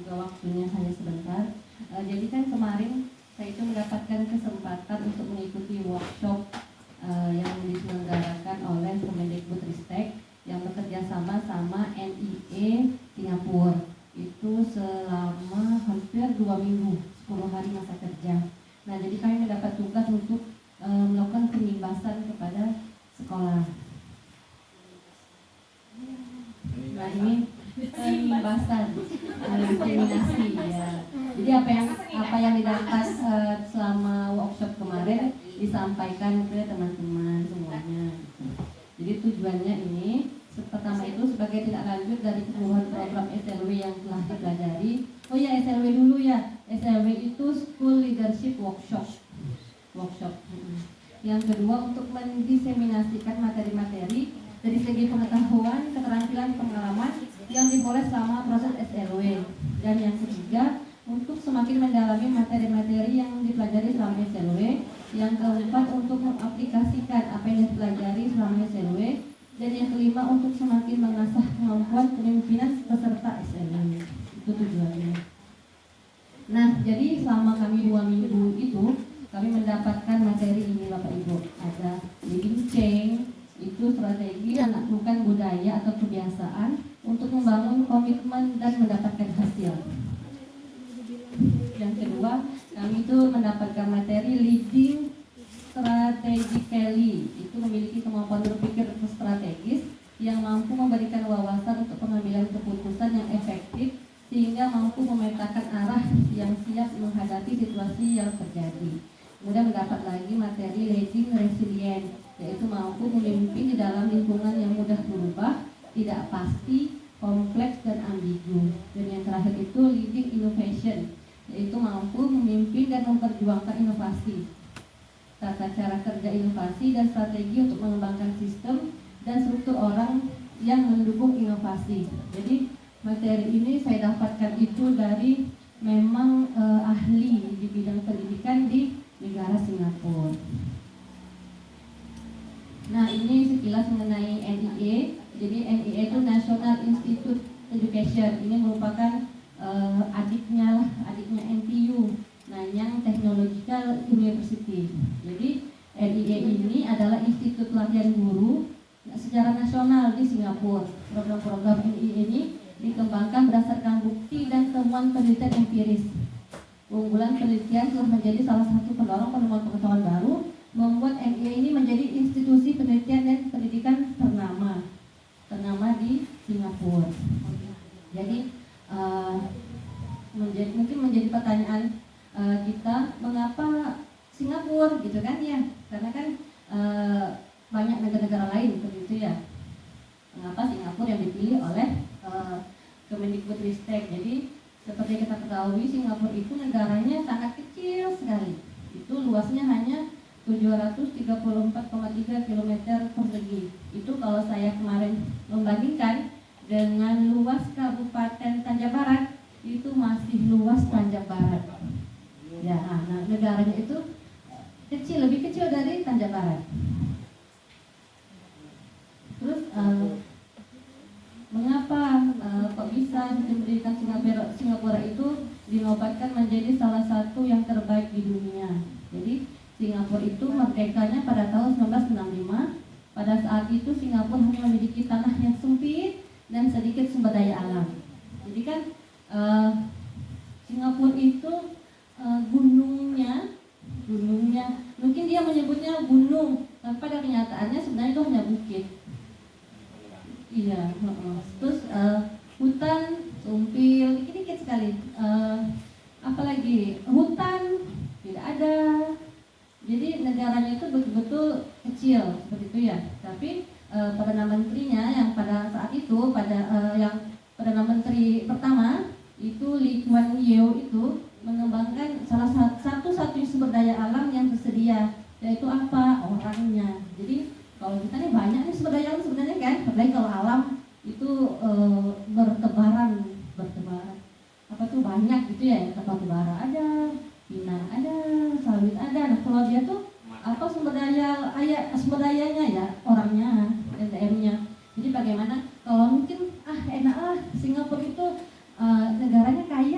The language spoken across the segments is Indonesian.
juga waktunya hanya sebentar. Jadi kan kemarin saya itu mendapatkan kesempatan untuk mengikuti workshop yang diselenggarakan oleh Kemendikbudristek yang bekerja sama NIE Singapura. Itu selama hampir 2 minggu, 10 hari masa kerja. Nah, jadi kami mendapat tugas untuk melakukan penimbasan kepada sekolah. Nah, ini penimbasan, diskriminasi ya. Jadi apa yang didapat selama workshop kemarin disampaikan ke teman-teman semuanya. Jadi tujuannya ini pertama itu sebagai tindak lanjut dari keseluruhan program SLW yang telah dipelajari. Oh ya, SLW dulu ya. SLW itu School Leadership Workshop. Yang kedua untuk mendiseminasikan materi-materi dari segi pengetahuan, keterampilan, pengalaman yang diperoleh selama proses SLW. Dan yang ketiga untuk semakin mendalami materi-materi yang dipelajari selama SLW. Yang keempat untuk mengaplikasikan apa yang dipelajari selama SLW. Dan yang kelima untuk semakin mengasah kemampuan kepemimpinan peserta SLW. Itu tujuannya. Nah, jadi selama kami 2 minggu itu kami mendapatkan materi ini Bapak Ibu. Ada living change, itu strategi menaklukkan budaya atau kebiasaan untuk membangun komitmen dan mendapatkan hasil. Yang kedua, kami itu mendapatkan materi leading strategically, itu memiliki kemampuan berpikir strategis yang mampu memberikan wawasan untuk pengambilan keputusan yang efektif sehingga mampu memetakan arah yang siap menghadapi situasi yang terjadi. Kemudian mendapat lagi materi leading resilient, yaitu mampu memimpin di dalam lingkungan yang mudah berubah, tidak pasti, kompleks dan ambigu. Dan yang terakhir itu leading innovation, yaitu mampu memimpin dan memperjuangkan inovasi, tata cara kerja inovasi dan strategi untuk mengembangkan sistem dan struktur orang yang mendukung inovasi. Jadi materi ini saya dapatkan itu dari memang ahli di bidang pendidikan di negara Singapura. Nah, ini sekilas mengenai NIE. Jadi NIE itu National Institute Education. Ini merupakan adiknya NTU, Nanyang Technological University. Jadi NIE ini adalah institut pelatihan guru secara nasional di Singapura. Program-program NIE ini dikembangkan berdasarkan bukti dan temuan penelitian empiris. Keunggulan penelitian telah menjadi salah satu pendorong penemuan pengetahuan baru, membuat NIE ini menjadi institusi penelitian dan pendidikan ternama di Singapura. Jadi mungkin menjadi pertanyaan kita, mengapa Singapura gitu kan ya? Karena kan banyak negara-negara lain begitu ya. Mengapa Singapura yang dipilih oleh Kemendikbudristek? Jadi seperti kita ketahui, Singapura itu negaranya sangat kecil sekali. Itu luasnya hanya 734,3 km persegi. Itu kalau saya kemarin membandingkan dengan luas Kabupaten Tanjung Barat, itu masih luas Tanjung Barat. Ya, nah negaranya itu kecil, lebih kecil dari Tanjung Barat. Terus mengapa kok bisa sistem pendidikan Singapura itu dinobatkan menjadi salah satu yang terbaik di dunia? Jadi Singapura itu merdekanya pada tahun 1965. Pada saat itu Singapura hanya memiliki tanah yang sempit dan sedikit sumber daya alam. Jadi kan Singapura itu gunungnya mungkin dia menyebutnya gunung, tapi pada kenyataannya sebenarnya itu hanya bukit. Iya, terus hutan sumpil dikit-dikit sekali, apalagi hutan tidak ada. Jadi negaranya itu betul-betul kecil seperti itu ya. Tapi Perdana Menterinya yang pada saat itu yang Perdana Menteri pertama itu Lee Kuan Yew itu mengembangkan salah satu-satunya sumber daya alam yang tersedia, yaitu apa? Orangnya. Jadi kalau kita nih banyak nih sumber daya alam sebenarnya kan, apalagi kalau alam itu bertebaran, apa tuh banyak gitu ya, batu bara ada, pinang ada, sawit ada. Nah kalau dia tuh apa sumber dayanya ya orangnya, SDM-nya. Jadi bagaimana kalau mungkin enak lah Singapura itu negaranya kaya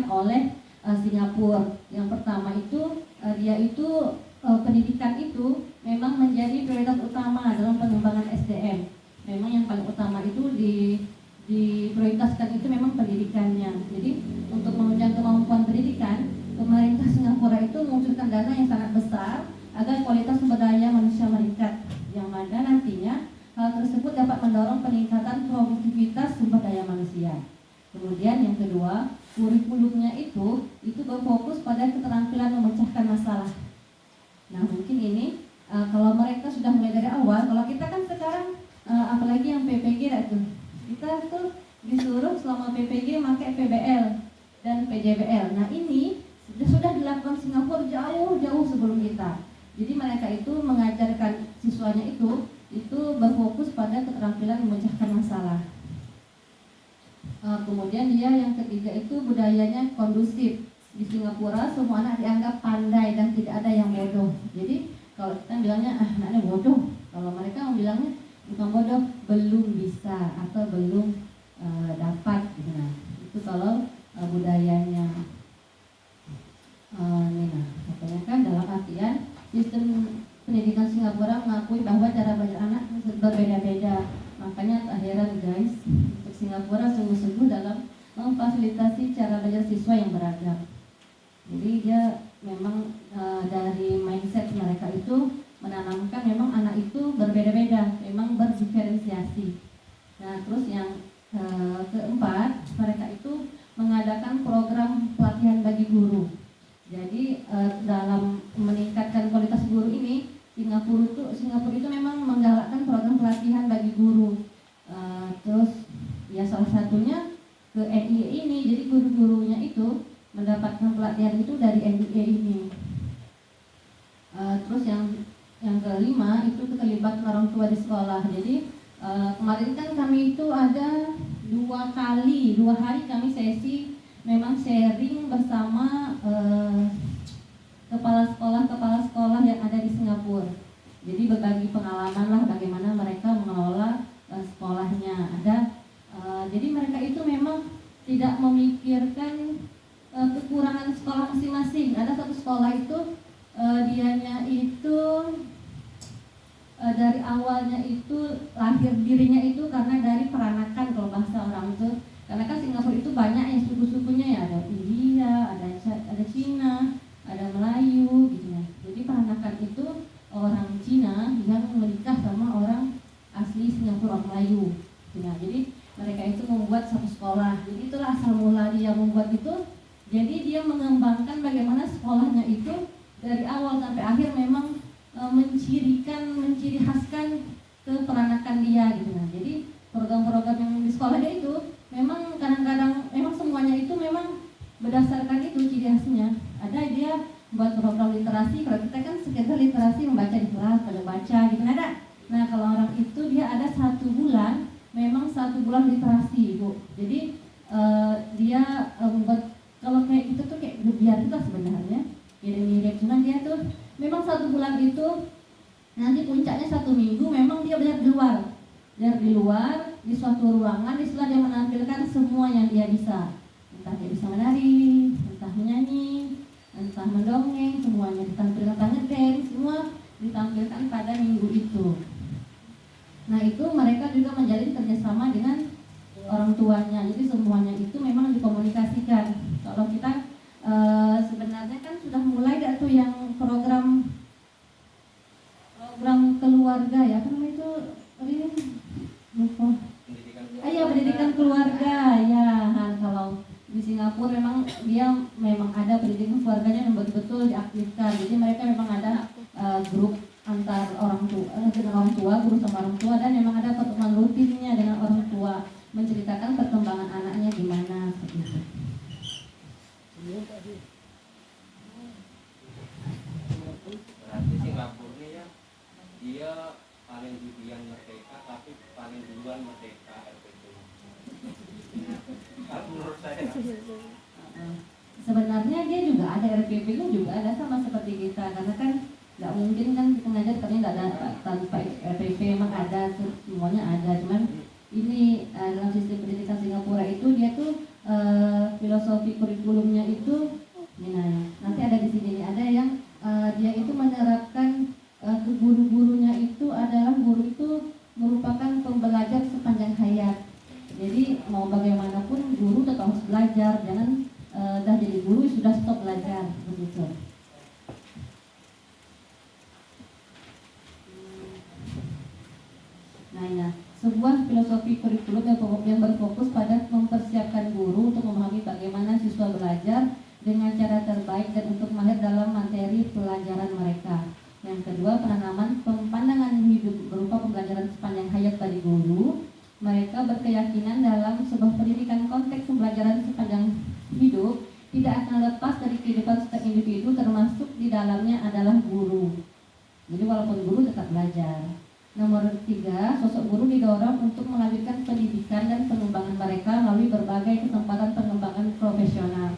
oleh Singapura. Yang pertama itu dia itu pendidikan itu memang menjadi prioritas utama dalam pengembangan SDM. Memang yang paling utama itu diprioritaskan itu memang pendidikannya. Jadi untuk menunjang kemampuan pendidikan, pemerintah Singapura itu mengucurkan dana yang sangat besar agar kualitas sumber daya manusia meningkat, yang mana nantinya hal tersebut dapat mendorong peningkatan produktivitas sumber daya manusia. Kemudian yang kedua, kurikulumnya itu berfokus pada keterampilan memecahkan masalah. Nah mungkin ini kalau mereka sudah mulai dari awal, kalau kita kan sekarang apalagi yang PPG itu, kita tuh disuruh selama PPG pakai PBL dan PJBL. Nah ini sudah dilakukan Singapura jauh sebelum kita. Jadi mereka itu mengajarkan siswanya itu berfokus pada keterampilan memecahkan masalah. Kemudian dia yang ketiga itu budayanya kondusif. Di Singapura semua anak dianggap pandai dan tidak ada yang bodoh. Jadi kalau kita bilangnya anaknya bodoh, kalau mereka bilangnya bukan bodoh, belum bisa atau belum dapat. Nah, itu kalau budayanya. Katanya kan dalam artian sistem pendidikan Singapura mengakui bahwa cara belajar anak berbeda-beda. Makanya tak heran guys, untuk Singapura sungguh-sungguh dalam memfasilitasi cara belajar siswa yang beragam. Jadi dia memang dari mindset mereka itu menanamkan memang anak itu berbeda-beda, memang berdiferensiasi. Nah terus yang keempat, mereka itu mengadakan program pelatihan bagi guru. Jadi dalam meningkatkan kualitas guru ini, Singapura itu memang menggalakkan program pelatihan bagi guru. Terus ya salah satunya ke NIE ini, jadi guru-gurunya itu mendapatkan pelatihan itu dari NIE ini. Terus yang kelima itu keterlibatan orang tua di sekolah. Jadi kemarin kan kami itu ada 2 hari kami sesi memang sharing bersama kepala sekolah yang ada di Singapura. Jadi berbagi pengalaman lah bagaimana mereka mengelola sekolahnya. Jadi mereka itu memang tidak memikirkan kekurangan sekolah masing-masing. Ada satu sekolah itu dianya itu dari awalnya itu lahir dirinya itu karena dari peranakan kalau bahasa orang itu. Karena kan Singapura itu banyak yang suku-sukunya ya, ada India, ada Cina, ada Melayu gitu ya. Jadi peranakan itu orang Cina yang menikah sama orang asli Singapura, orang Melayu gitu ya. Jadi mereka itu membuat satu sekolah. Jadi itulah asal mula dia membuat itu. Jadi dia mengembangkan bagaimana sekolahnya itu dari awal sampai akhir memang menciri khaskan keperanakan dia gitu ya. Jadi program-program yang di sekolah dia itu memang kadang-kadang memang semuanya itu memang berdasarkan itu ciri khasnya. Ada dia buat program literasi, kalau kita kan sekedar literasi membaca di kelas, pada baca gitu ada. Nah kalau orang itu dia ada 1 bulan, memang 1 bulan literasi Bu. Jadi dia membuat kalau kayak gitu tuh kayak biar itu sebenarnya mirip-mirip, cuman dia tuh memang 1 bulan itu nanti puncaknya 1 minggu memang dia belajar di luar di suatu ruangan, setelah dia menampilkan semua yang dia bisa, entah dia bisa menari, entah menyanyi, entah mendongeng, semuanya ditampilkan, ngedance, semua ditampilkan pada minggu itu. Nah itu mereka juga menjalin kerjasama dengan orang tuanya, jadi semuanya itu memang dikomunikasikan. Kalau kita sebenarnya kan sudah mulai gak tuh yang program keluarga ya, apa namanya itu pendidikan keluarga ya. Kalau di Singapura memang dia memang ada pendidikan keluarganya yang betul-betul diaktifkan. Jadi mereka memang ada grup antar orang tua, guru sama orang tua, dan memang ada pertemuan rutinnya dengan orang tua menceritakan perkembangan anaknya gimana seperti itu. Berarti Singapura ini ya dia paling duluan merdeka tapi paling duluan merdeka RPP. Menurut saya sebenarnya dia juga ada RPP itu juga ada sama seperti kita, karena kan nggak mungkin kan kita ngajar ternyata nggak ada tanpa RPP. Memang ada, semuanya ada, cuman ini dalam sistem pendidikan Singapura itu dia tuh filosofi kurikulumnya merupakan pembelajar sepanjang hayat. Jadi mau bagaimanapun guru tetap harus belajar, jangan dah jadi guru sudah stop belajar begitu. Nah, ya, sebuah filosofi kurikulum yang berfokus pada mempersiapkan guru untuk memahami bagaimana siswa belajar dengan cara terbaik dan untuk mahir dalam materi pelajaran mereka. Yang kedua, penanaman pandangan hidup berupa pembelajaran sepanjang hayat bagi guru. Mereka berkeyakinan dalam sebuah pendidikan konteks pembelajaran sepanjang hidup tidak akan lepas dari kehidupan setiap individu, termasuk di dalamnya adalah guru. Jadi walaupun guru tetap belajar. Nomor 3, sosok guru didorong untuk melanjutkan pendidikan dan pengembangan mereka melalui berbagai kesempatan pengembangan profesional.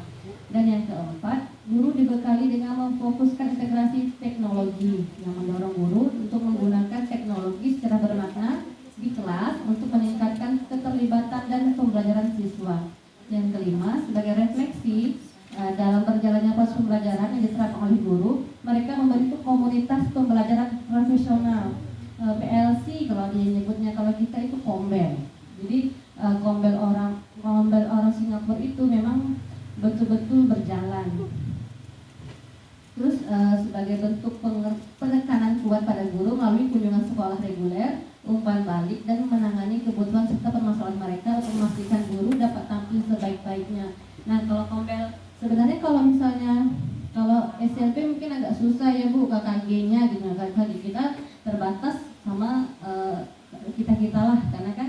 Dan yang keempat, guru dibekali dengan memfokuskan integrasi teknologi yang mendorong guru untuk menggunakan teknologi secara bermakna di kelas untuk meningkatkan keterlibatan dan pembelajaran siswa. Yang kelima, sebagai refleksi dalam berjalannya proses pembelajaran yang diterapkan oleh guru, mereka membentuk komunitas pembelajaran profesional. PLC kalau disebutnya, kalau kita itu kombel. Jadi kombel orang Singapura itu memang betul-betul berjalan. Terus sebagai bentuk penekanan kuat pada guru melalui kunjungan sekolah reguler, umpan balik dan menangani kebutuhan serta permasalahan mereka untuk memastikan guru dapat tampil sebaik-baiknya. Nah, kalau kombel sebenarnya kalau misalnya kalau SLP mungkin agak susah ya Bu, KKG-nya gitu. KKG kita terbatas sama kita lah, karena kan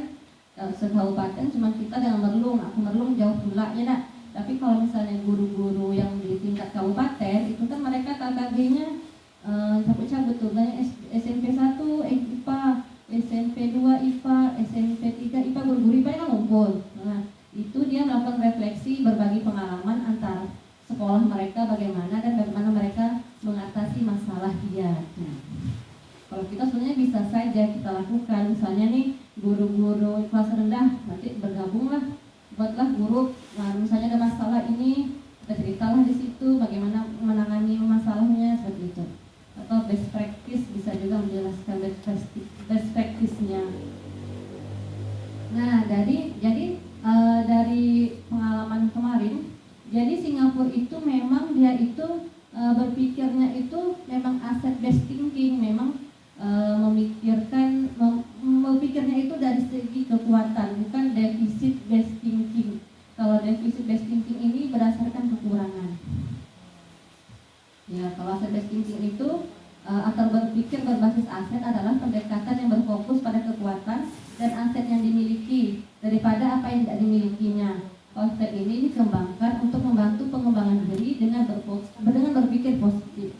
sekabupaten cuma kita dengan Merlung. Aku Merlung jauh pula ya nak. Tapi kalau misalnya guru-guru yang di tingkat kabupaten itu kan mereka KKG-nya cabut-cabut tuh, banyak SMP 1 IPA, SMP 2 IPA, SMP 3 IPA, guru-guru IPA kan ngumpul. Nah, itu dia melakukan refleksi, berbagi pengalaman antar sekolah mereka bagaimana dan bagaimana mereka mengatasi masalah dia. Nah, kalau kita sebenarnya bisa saja kita lakukan, misalnya nih guru-guru kelas rendah nanti bergabunglah, buatlah grup. Nah, misalnya ada masalah ini, kita ceritalah di situ bagaimana menangani masalahnya seperti itu. Atau best practice, bisa juga menjelaskan best practice-nya. Nah, jadi dari pengalaman kemarin, jadi Singapura itu memang dia itu berpikirnya itu memang asset based thinking, memang memikirnya itu dari segi kekuatan, bukan deficit based thinking. Kalau deficit based thinking ini berdasarkan kekurangan. Ya, kalau asset based thinking itu atau berpikir berbasis aset adalah pendekatan yang berfokus pada kekuatan dan aset yang dimiliki daripada apa yang tidak dimilikinya. Konsep ini dikembangkan untuk membantu pengembangan diri dengan berpikir positif.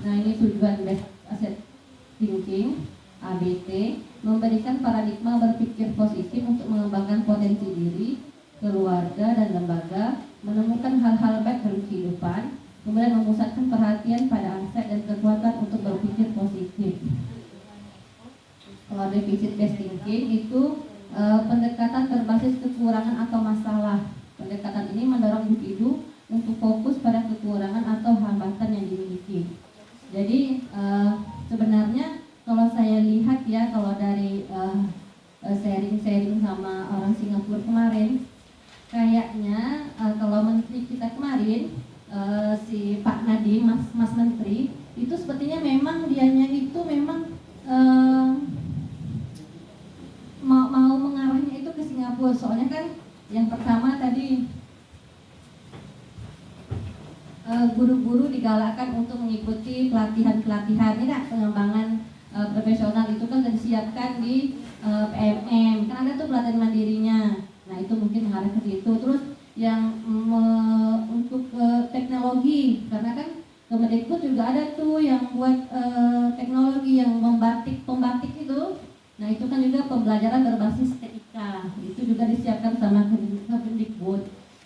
Nah, ini tujuan based asset thinking ABT, memberikan paradigma berpikir positif untuk mengembangkan potensi diri, keluarga dan lembaga, menemukan hal-hal baik dalam kehidupan, kemudian memusatkan perhatian pada aset dan kekuatan untuk berpikir positif. Kalau deficit based thinking itu pendekatan berbasis kekurangan atau masalah. Pendekatan ini mendorong individu untuk fokus pada kekurangan atau hambatan yang dimiliki. Jadi sebenarnya kalau saya lihat ya, kalau dari sharing-sharing sama orang Singapura kemarin, kayaknya kalau menteri kita kemarin si Pak Nadiem, Mas Menteri itu sepertinya memang dianya itu memang mau mengarahnya itu ke Singapura. Soalnya kan yang pertama tadi guru-guru digalakkan untuk mengikuti pelatihan-pelatihan ini pengembangan profesional itu kan sudah disiapkan di PMM. Kan ada tuh pelatihan mandirinya. Nah, itu mungkin mengarah ke situ. Terus yang untuk teknologi, karena kan Kemendikbud juga ada tuh yang buat teknologi yang pembatik itu. Nah, itu kan juga pembelajaran berbasis TIK. Itu juga disiapkan sama Kemendikbud.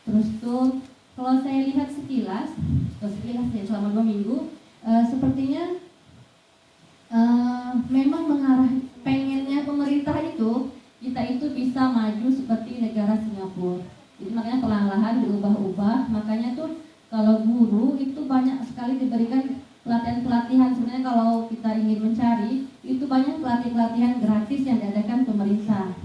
Terus tuh kalau saya lihat sekilas ya selama 2 minggu, sepertinya memang mengarah pengennya pemerintah itu kita itu bisa maju seperti negara Singapura. Jadi makanya perlahan-lahan diubah-ubah. Makanya tuh kalau guru itu banyak sekali diberikan pelatihan-pelatihan. Sebenarnya kalau kita ingin mencari itu banyak pelatihan gratis yang diadakan pemerintah.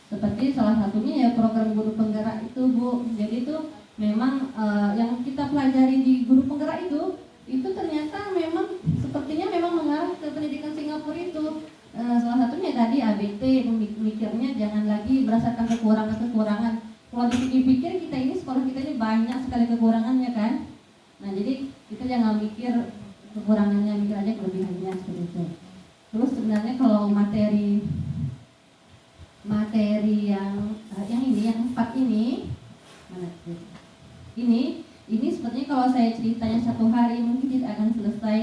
Seperti salah satunya ya program guru penggerak itu, Bu. Jadi itu memang yang kita pelajari di guru penggerak itu ternyata memang sepertinya memang mengarah ke pendidikan Singapura itu. Salah satunya tadi ABT, mikirnya jangan lagi berdasarkan kekurangan. Kalau dipikir kita ini sekolah kita ini banyak sekali kekurangannya kan. Nah jadi kita jangan mikir kekurangannya, mikir aja kelebihannya seperti itu. Terus sebenarnya kalau materi yang ini, yang 4 ini, mana sih? Ini sepertinya kalau saya ceritanya 1 hari mungkin tidak akan selesai.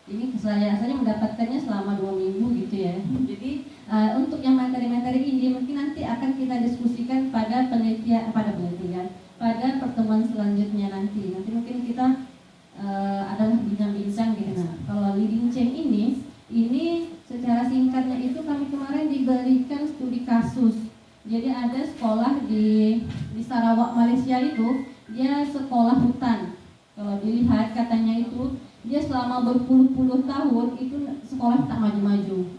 Ini saya mendapatkannya selama 2 minggu gitu ya. Jadi untuk yang materi-materi ini mungkin nanti akan kita diskusikan pada pertemuan selanjutnya nanti. Nanti mungkin kita adalah bincang-bincang gitu. Nah, kalau leading change ini secara singkatnya itu kami kemarin diberikan studi kasus. Jadi ada sekolah di Sarawak Malaysia itu, dia sekolah hutan. Kalau dilihat katanya itu dia selama berpuluh-puluh tahun itu sekolah tak maju-maju.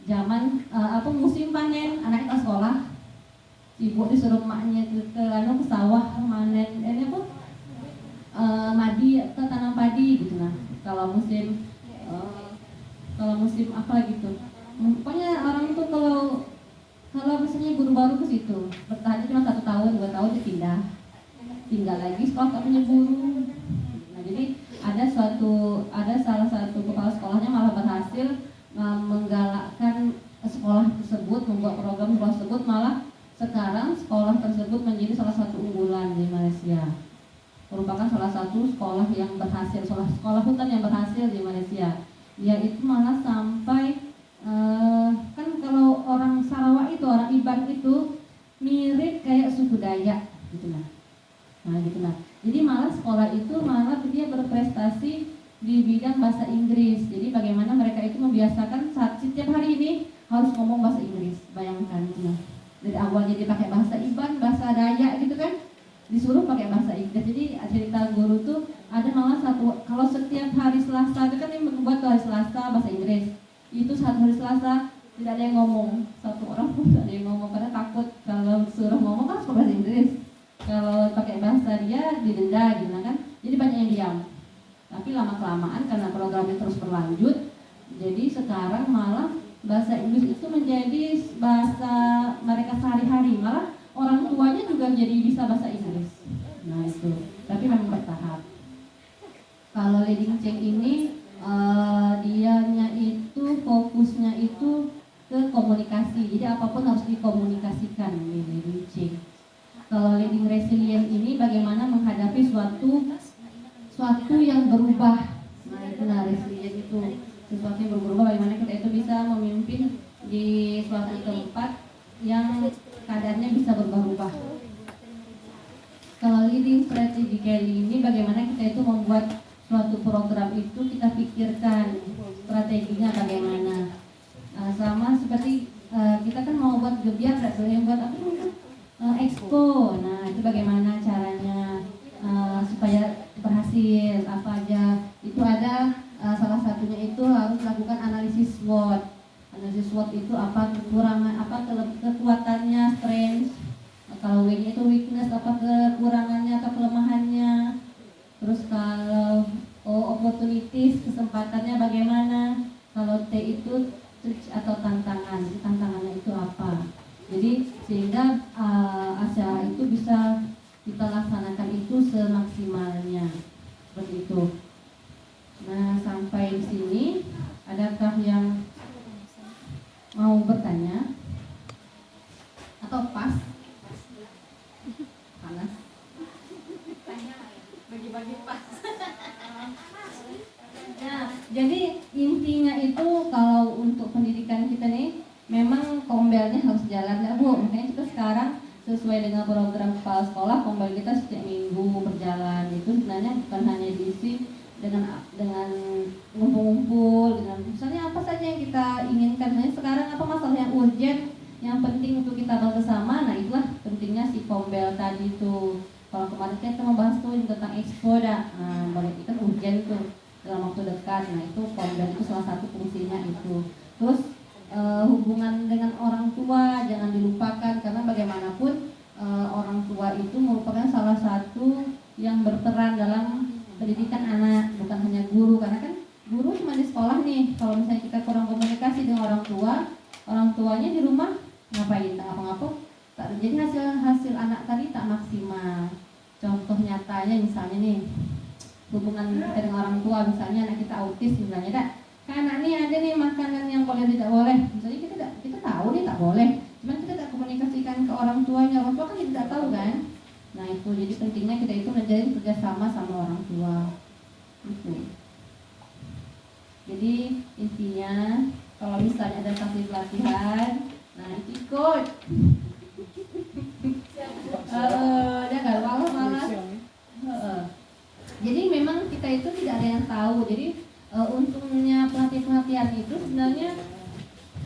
Zaman musim panen anak kita sekolah, ibu disuruh maknya ke sawah manen madi atau tanam padi gitu. Nah kalau musim apa gitu, pokoknya orang itu kalau misalnya guru baru ke situ bertahan cuma 1 tahun 2 tahun dia pindah, tinggal lagi sekolah tak punya guru. Nah jadi ada salah satu kepala sekolahnya malah berhasil menggalakkan sekolah tersebut, membuat program sekolah tersebut, malah sekarang sekolah tersebut menjadi salah satu unggulan di Malaysia, merupakan salah satu sekolah yang berhasil, sekolah hutan yang berhasil di Malaysia. Dia itu malah sampai kan kalau orang Sarawak itu, orang Iban itu mirip kayak suku Dayak gitu nah. Jadi malah sekolah itu malah dia berprestasi di bidang bahasa Inggris. Jadi bagaimana mereka itu membiasakan setiap hari ini harus ngomong bahasa Inggris. Bayangkan gitu nah. Dari awal jadi pakai bahasa Iban, bahasa Dayak gitu kan, disuruh pakai bahasa Inggris. Jadi cerita guru tuh ada malah kalau setiap hari Selasa itu kan yang membuat hari Selasa bahasa Inggris. Itu satu hari Selasa tidak ada yang ngomong, 1 orang pun tidak ada yang ngomong karena takut kalau suruh ngomong kan harus bahasa Inggris. Kalau pakai bahasa dia didenda gitu kan. Jadi banyak yang diam. Tapi lama-kelamaan karena programnya terus berlanjut, jadi sekarang malah bahasa Inggris itu menjadi bahasa mereka sehari-hari. Malah orang tuanya juga jadi bisa bahasa Inggris. Nah itu, tapi memang bertahap. Kalau leading change ini dianya itu fokusnya itu ke komunikasi. Jadi apapun harus dikomunikasikan di leading change. Kalau leading resilient ini bagaimana menghadapi suatu yang berubah. Nah itu resilient itu sesuatu yang berubah, bagaimana kita itu bisa memimpin di suatu tempat yang keadaannya bisa berubah-ubah. Kalau leading strategically ini bagaimana kita itu membuat suatu program itu kita pikirkan strateginya bagaimana. Sama seperti kita kan mau buat gebiar, buat apa itu? Expo. Nah itu bagaimana caranya supaya berhasil, apa aja itu ada. Salah satunya itu harus lakukan analisis SWOT. Analisis SWOT itu apa kekurangan, apa kekuatannya, strength. Kalau W-nya itu weakness, apa kekurangannya atau kelemahannya. Terus kalau opportunities, kesempatannya bagaimana. Kalau T itu atau tantangannya itu apa. Jadi sehingga acara itu bisa kita laksanakan itu semaksimalnya seperti itu. Nah sampai di sini adakah yang mau bertanya atau pas? Panas? Bagi-bagi pas. Nah jadi intinya itu kalau untuk pendidikan kita nih memang kombelnya harus jalan ya Bu. Makanya kita sekarang sesuai dengan program kepala sekolah, kombel kita setiap minggu berjalan. Itu sebenarnya bukan hanya diisi dengan ngumpul-ngumpul, dengan misalnya apa saja yang kita inginkan. Misalnya sekarang apa masalah yang urgent, yang penting untuk kita bahas bersama. Nah itulah pentingnya si kombel tadi tuh. Kalau kemarin kita membahas tuh tentang expo dah, boleh itu kan urgent tuh dalam waktu dekat. Nah itu kombel itu salah satu fungsinya itu. Terus hubungan dengan orang tua jangan dilupakan, karena bagaimanapun orang tua itu merupakan salah satu yang berperan dalam pendidikan anak, bukan hanya guru. Karena kan guru cuma di sekolah nih, kalau misalnya kita kurang komunikasi dengan orang tua, orang tuanya di rumah ngapain, tak ngapa-ngapa, jadi hasil anak tadi tak maksimal. Contoh nyatanya misalnya nih, hubungan kita dengan orang tua, misalnya anak kita autis misalnya, dak kan anak nih ada nih makanan yang boleh tidak boleh, misalnya kita tahu nih tak boleh, cuman kita tak komunikasikan ke orang tuanya kan tidak tahu kan. Nah itu jadi pentingnya kita itu menjalin kerjasama sama orang tua itu. Jadi intinya kalau misalnya ada kasih pelatihan, nah itu ikut. Dia nggak malas. Jadi memang kita itu tidak ada yang tahu. Jadi untungnya pelatihan itu sebenarnya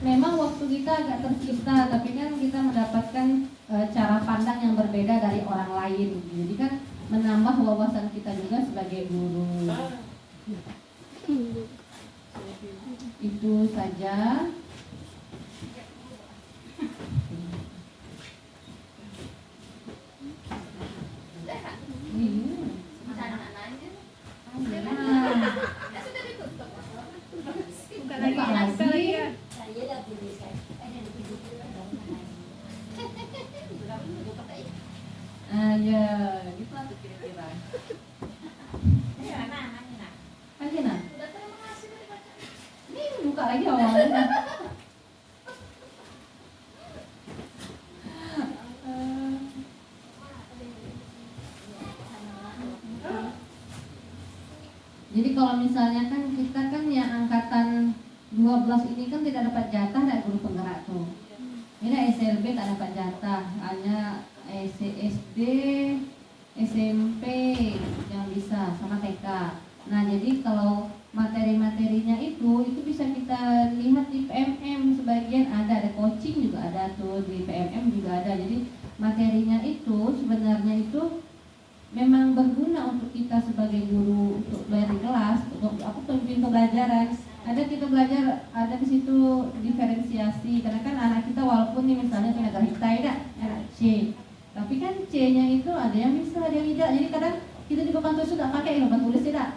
memang waktu kita agak tersita, tapi kan kita mendapatkan cara pandang yang berbeda dari orang lain. Jadi kan menambah wawasan kita juga sebagai guru. Itu saja. Ya, gitu lah kira-kira. Aja nah. Ini buka lagi awalnya. Jadi kalau misalnya kan kita kan yang angkatan 12 ini kan tidak dapat jatah dari guru penggerak tuh. Ini SLB tak dapat jatah, hanya SD, SMP yang bisa sama TK. Nah jadi kalau materi-materinya itu bisa kita lihat di PMM, sebagian ada coaching juga ada tuh di PMM juga ada. Jadi materinya itu sebenarnya itu memang berguna untuk kita sebagai guru, untuk belajar di kelas, untuk pemimpin pembelajaran. Ada kita belajar, ada di situ diferensiasi, karena kan anak kita walaupun nih misalnya tenaga hitai anak C, tapi kan C-nya itu ada yang bisa, ada yang tidak. Jadi kadang kita di papan tulis tidak pakai papan tulis tidak,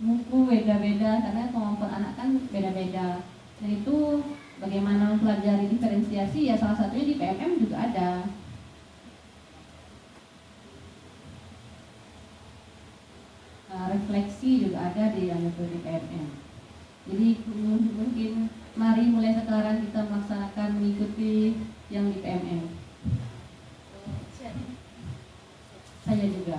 buku beda-beda karena kemampuan anak kan beda-beda. Dan itu bagaimana mempelajari diferensiasi ya salah satunya di PMM juga ada. Refleksi juga ada di PMM. Jadi mungkin mari mulai sekarang kita melaksanakan mengikuti yang di PMM. Saya juga.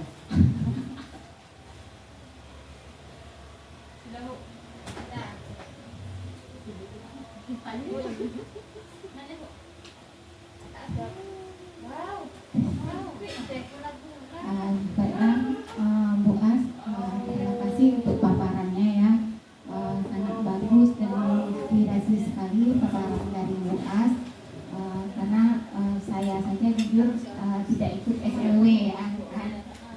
Baiklah, Bu As, terima kasih untuk paparannya ya, sangat bagus dan menginspirasi sekali paparan dari Bu As. Karena saya saja jujur tidak ikut SLW ya, kan?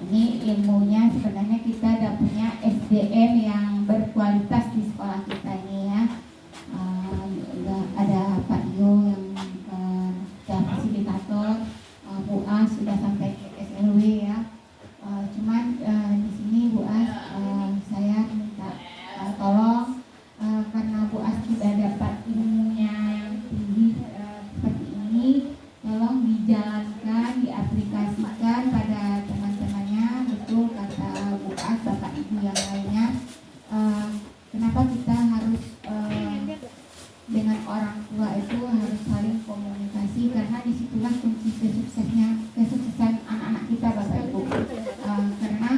Ini ilmunya sebenarnya kita sudah punya SDM yang berkualitas di sekolah kita ini ya. Ada Pak Yo yang fasilitator, Bu As sudah sampai ke SLW ya. Cuman di sini Bu As saya minta tolong, karena Bu As sudah dapat ilmunya yang tinggi seperti ini, tolong dijalankan, diaplikasikan pada teman-temannya. Betul kata Bu As, Bapak Ibu yang lainnya, kenapa kita harus dengan orang tua itu harus saling komunikasi, karena disitulah kunci kesuksesan anak-anak kita Bapak Ibu. Karena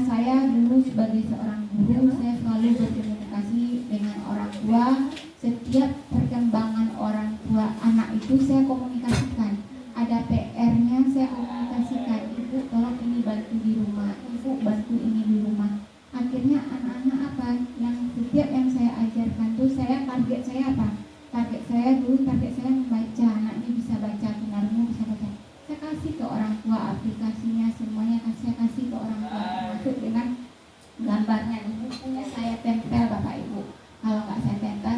saya dulu sebagai seorang guru, saya selalu berkomunikasi dengan orang tua. Setiap perkembangan orang tua anak itu saya komunikasikan. Ada PR-nya saya komunikasikan. Ibu tolong ini bantu di rumah, ibu bantu ini di rumah. Akhirnya anak-anak apa yang setiap yang saya ajarkan tuh, target saya apa? Target saya membaca, anaknya bisa baca, tunarungu bisa baca. Saya kasih ke orang tua aplikasinya, semuanya saya kasih ke orang tua, termasuk dengan gambarnya di bukunya saya tempel Bapak Ibu. Kalau nggak saya tempel,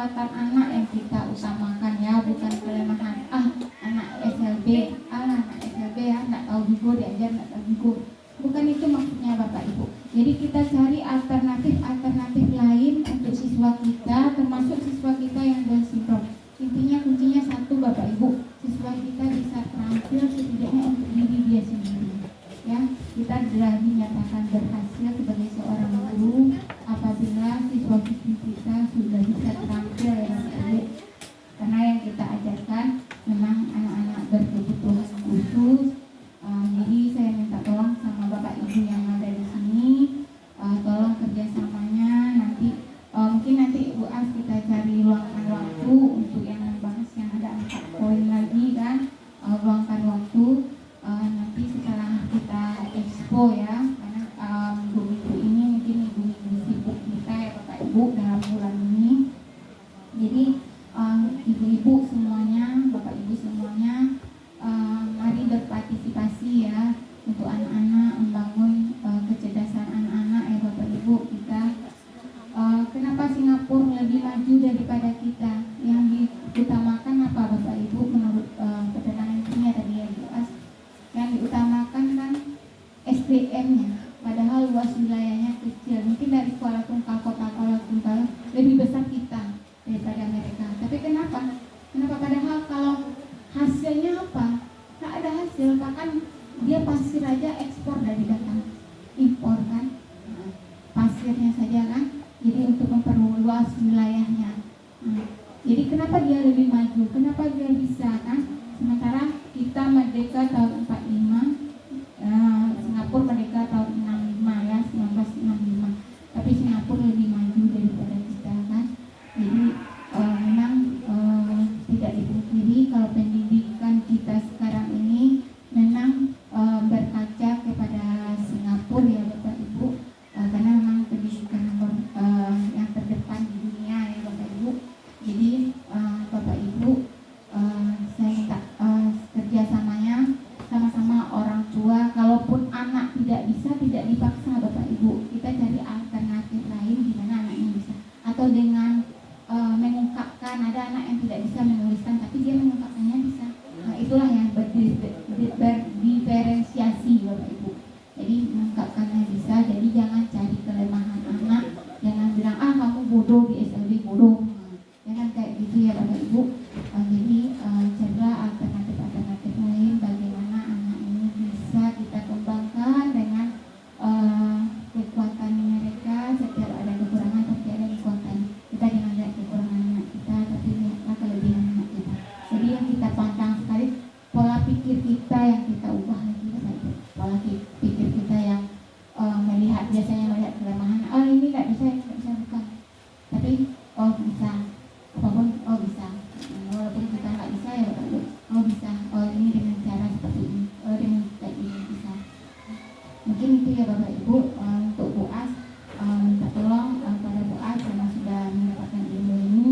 kekuatan anak yang kita utamakan ya, bukan kelemahan. Anak SLB, anak SLB ya, nggak tahu juga diajar, nggak tahu juga. Bukan itu maksudnya Bapak Ibu. Jadi kita cari alternatif lain untuk siswa kita, termasuk siswa kita yang Down syndrome. Intinya kuncinya satu Bapak Ibu, siswa kita bisa terampil setidaknya untuk diri dia sendiri. Ya, kita telah dinyatakan berhasil sebagai seorang guru apabila siswa-siswi kita sudah bisa terampil ya Bapak Ibu. Karena yang kita ajarkan memang anak-anak berkebutuhan khusus. Jadi saya minta tolong sama Bapak Ibu yang ada di sini, tolong kerjasamanya nanti. Mungkin nanti Bu As kita cari luangkan waktu untuk yang membahas yang ada 4 poin lagi kan, luangkan waktu nanti setelah kita expo ya, karena minggu-minggu ini mungkin minggu-minggu sibuk kita ya Bapak Ibu dalam bulan ini. Jadi ibu-ibu semuanya, Bapak Ibu semuanya, mari berpartisipasi ya untuk anak-anak, membangun kecerdasan anak-anak ya Bapak Ibu kita. Kenapa Singapura lebih maju daripada kita? Yang diutamakan apa Bapak Ibu menurut keterangan ini tadi ya Bu As? Yang diutamakan kan SDM-nya, padahal luas wilayahnya kecil. Mungkin dari Kuala Tungkal, kota Kuala Tungkal lebih besar kita daripada mereka. Tapi kenapa? Padahal kalau hasilnya apa? Tak ada hasil, bahkan dia pasir aja ekspor dari datang impor kan, pasirnya saja kan. Jadi untuk memperluas wilayahnya. Jadi kenapa dia lebih maju? Kenapa dia bisa kan? Sementara kita merdeka tahun 45, Singapura merdeka tahun 65 ya, 1965. Tapi Singapura lebih maju daripada kita kan. Jadi memang tidak dipungkiri kalau pendidikan kita sekarang ini memang berkaca kepada Singapura ya Bapak Ibu, karena memang pendidikan yang terdepan di dunia ya Bapak Ibu. Jadi Bapak Ibu, saya minta kerjasamanya sama-sama orang tua. Kalaupun anak tidak bisa, tidak dipaksa Bapak Ibu, kita cari alternatif lain di mana anaknya bisa. Atau dengan mengungkapkan, ada anak yang tidak bisa menuliskan tapi dia mengungkapkannya bisa. Nah itulah yang berdiferensiasi Bapak Ibu. Jadi mengungkapkannya bisa. Jadi jangan cari kelemahan anak, jangan bilang kamu bodoh di SLB bodoh. Jangan kayak gitu ya Bapak Ibu. Jadi carilah alternatif lain bagaimana anak ini bisa kita kembangkan dengan kekuatan mereka. Setiap ada kekurangan pasti ada kekuatan. Kita jangan lihat kekurangan anak kita, tapi lihatlah kelebihan anak kita. Jadi yang kita pantang sekali pola pikir kita yang kita ubah lagi Bapak Ibu. Pola pikir kita yang biasanya melihat kelemahan, ini nggak bisa bukan. Tapi bisa, apapun bisa. Walaupun kita nggak bisa ya Bapak Ibu, bisa. Ini dengan cara seperti ini, dengan kayak ini bisa. Mungkin itu ya Bapak Ibu. Untuk Bu As, minta tolong pada Bu As yang sudah mendapatkan ilmu ini,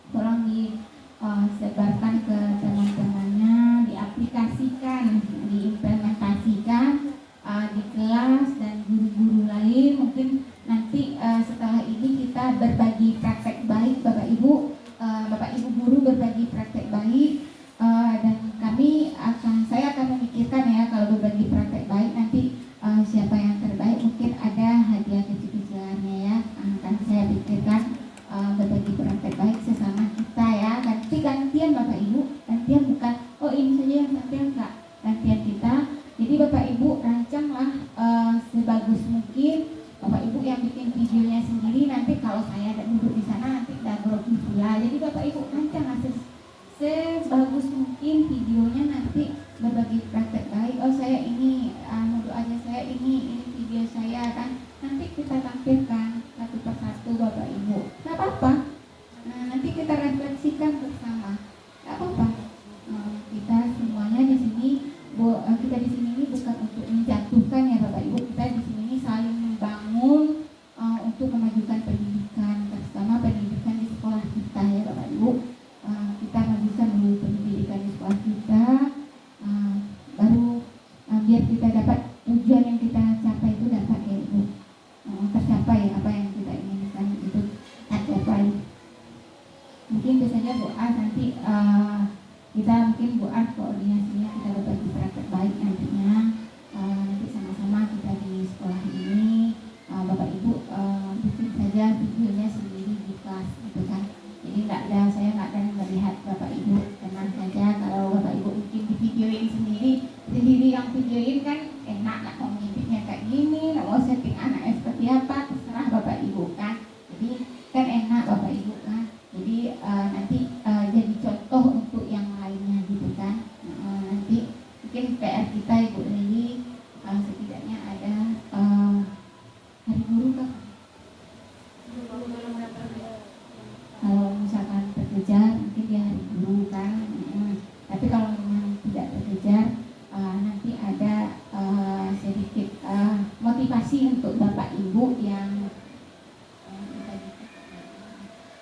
tolong disebarkan ke teman-temannya, diaplikasikan, diimplementasikan di kelas dan guru-guru lain. Mungkin nanti setelah ini kita berbagi praktek baik Bapak Ibu, Bapak Ibu guru berbagi praktek baik, dan saya akan memikirkan ya kalau berbagi praktek baik nanti siapa yang terbaik, mungkin ada hadiah kecil-kecilannya ya. Akan saya pikirkan berbagi praktek baik sesama kita ya. Nanti gantian Bapak Ibu, gantian bukan ini saja yang gantian, enggak, gantian kita. Jadi Bapak Ibu rancanglah sebagus mungkin. Bapak Ibu yang bikin videonya sendiri, nanti kalau saya ada duduk di sana nanti udah grogi pula. Jadi Bapak Ibu rancanglah sebagus mungkin videonya, nanti berbagi praktek baik. Saya ini menurut aja saya ini video saya kan, nanti kita tampilkan satu persatu Bapak Ibu. Nggak apa-apa. Nanti kita refleksikan bersama. Nggak apa-apa. Kita semuanya di sini, kita di sini ini bukan untuk menjatuhkan ya Bapak Ibu. Kita di sini ini saling membangun untuk memajukan pendidikan, terutama pendidikan di sekolah kita ya Bapak Ibu. Kita majukan dulu pendidikan di sekolah kita, baru biar kita dapat tujuan yang kita capai itu dapat ya Ibu, tercapai apa yang kita inginkan itu tercapai. saja videonya sendiri di kelas gitu kan. Jadi saya nggak ada melihat Bapak Ibu, tenang saja. Kalau Bapak Ibu mungkin di videoin sendiri yang videoin kan enak, nggak mau ngintipnya kayak gini, nggak mau setting anaknya seperti apa, terserah Bapak Ibu kan. Jadi kan enak Bapak Ibu kan. Jadi nanti jadi contoh untuk yang lainnya gitu kan. Nanti mungkin PR kita Ibu Lili setidaknya ada hari guru kan. Kalau misalkan terkejar mungkin dia hari guru kan. Tapi kalau memang tidak terkejar nanti ada sedikit motivasi untuk Bapak Ibu yang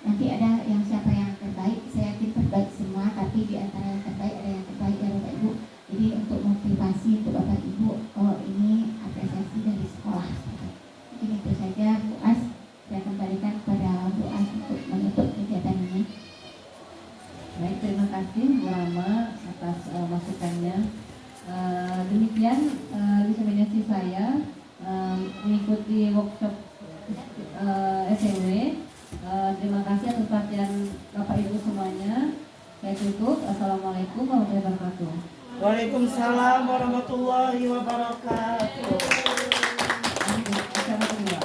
nanti ada yang siapa yang terbaik. Saya yakin terbaik semua, tapi di antara yang terbaik ada yang terbaik ya Bapak Ibu. Jadi untuk motivasi untuk Bapak Ibu, oh ini apresiasi dari sekolah. Mungkin itu saja Bu As. Saya kembalikan kepada Bu As untuk menutup kegiatan ini. Baik, terima kasih Bu Rama atas masukannya. Demikian diseminasi saya mengikuti workshop SMW. Terima kasih atas perhatian Bapak Ibu semuanya. Saya tutup. Assalamualaikum warahmatullahi wabarakatuh. Waalaikumsalam warahmatullahi wabarakatuh. Acara kedua.